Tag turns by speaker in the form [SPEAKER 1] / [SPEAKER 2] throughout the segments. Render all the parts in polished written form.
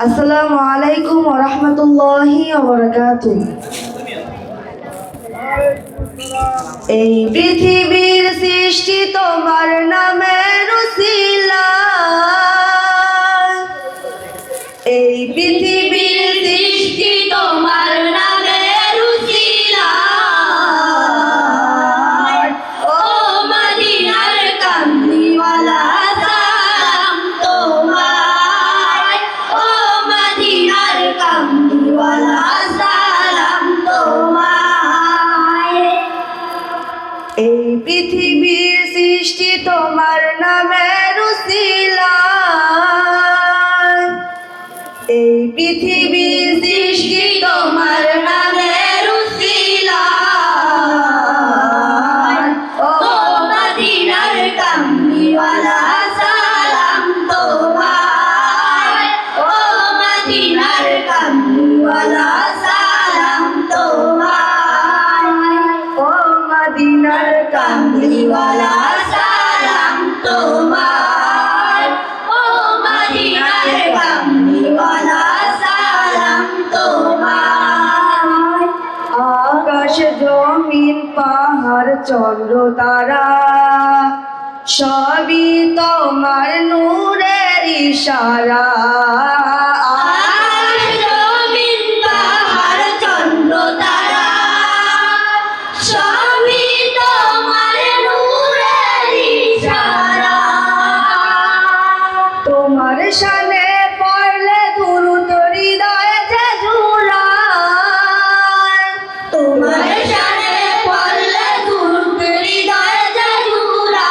[SPEAKER 1] আসসালামু আলাইকুম ওয়া রাহমাতুল্লাহি ওয়া বারাকাতুহু। এই পৃথিবীর সৃষ্টি তোমার নামের উসিলায়, এই পৃথিবীর সৃষ্টি তোমার নামের উসিলায়। ও মদিনার কামলিওয়ালা সালাম তোমায়, ও মদিনার কামলিওয়ালা সালাম তোমায়। এই পৃথিবীর সৃষ্টি তোমার নামের উসিলায়, এই পৃথিবীর সৃষ্টি তোমার নামের উসিলায়। ও মদিনার কামলিওয়ালা সালাম তোমায়, ও মদিনার কামলিওয়ালা সালাম তোমায়, ও মদিনার কামলিওয়ালা সালাম তোমায়, ও মদিনার কামলিওয়ালা সালাম তোমায়। আকাশ জমিন পাহাড় চন্দ্র তারা সবই তোমার নূরের ইশারা। আকাশ জমিন পাহাড় চন্দ্র তারা সবই তোমার নূরের ইশারা। তোমার শানে পড়লে দুরূদ হৃদয়ে যে জুড়ায়, তোমার শানে পড়লে দুরূদ হৃদয়ে যে জুড়ায়।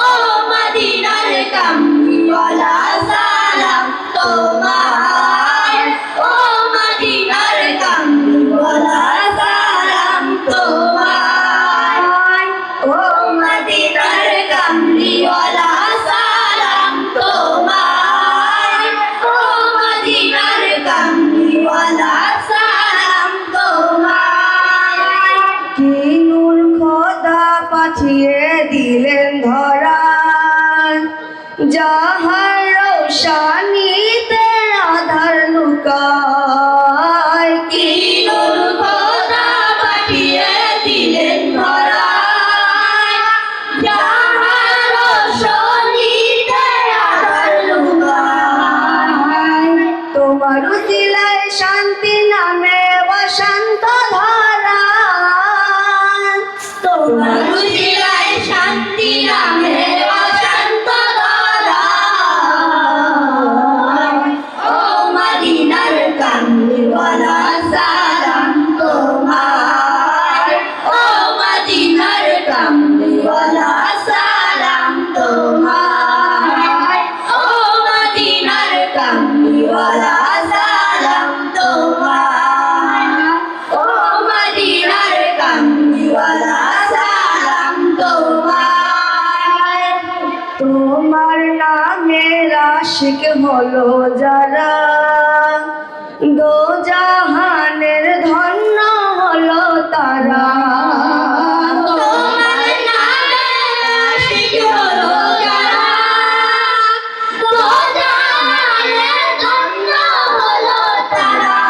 [SPEAKER 1] ও মদিনার কামলিওয়ালা সালাম তোমায়, ও মদিনার কামলিওয়ালা সালাম তোমায়, ও মদিনার কামলিওয়ালা সালাম তোমায়, ও মদিনার কামলিওয়ালা সালাম তোমায়। কি নূর খোদা পাঠিয়ে দিলেন ধরায়, যাহার রৌশনীতে আধার লুকায়। কি নূর খোদা পাঠিয়ে দিলেন ধরায়, যাহার রৌশনীতে আধার লুকায়। তোমার উসিলায় শান্তি নামে অশান্ত ধারা, তোমার উসিলায় শান্তি নামে অশান্ত ধারা। ও মদিনার কামলিওয়ালা সালাম তোমায়, ও মদিনার কামলিওয়ালা সালাম তোমায়, ও মদিনার কামলিওয়ালা সালাম তোমায়, ও মদিনার কামলিওয়ালা সালাম তোমায়। তোমার নামের আশিক হলো যারা, দোজাহানের ধন্য হলো তারা। তোমার নামের আশিক হলো যারা, দোজাহানের ধন্য হলো তারা।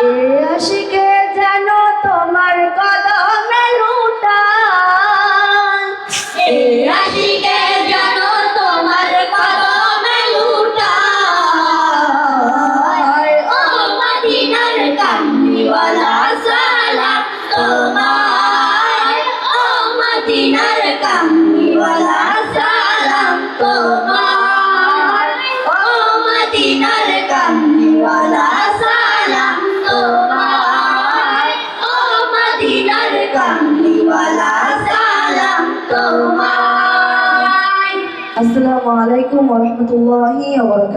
[SPEAKER 1] এ আশিকে যেন তোমার কদমে লুটায়, এ আশিকে যেন তোমার কদমে লুটায়। ও মদিনার কামলিওয়ালা সালাম তোমায়, ও মদিনার কামলিওয়ালা সালাম তোমায়, ও মদিনার কামলিওয়ালা সালাম তোমায়, ও মদিনার কামলিওয়ালা সালাম তোমায়। আসসালামু আলাইকুম ওয়া রাহমাতুল্লাহি ওয়া বারাকাতুহু।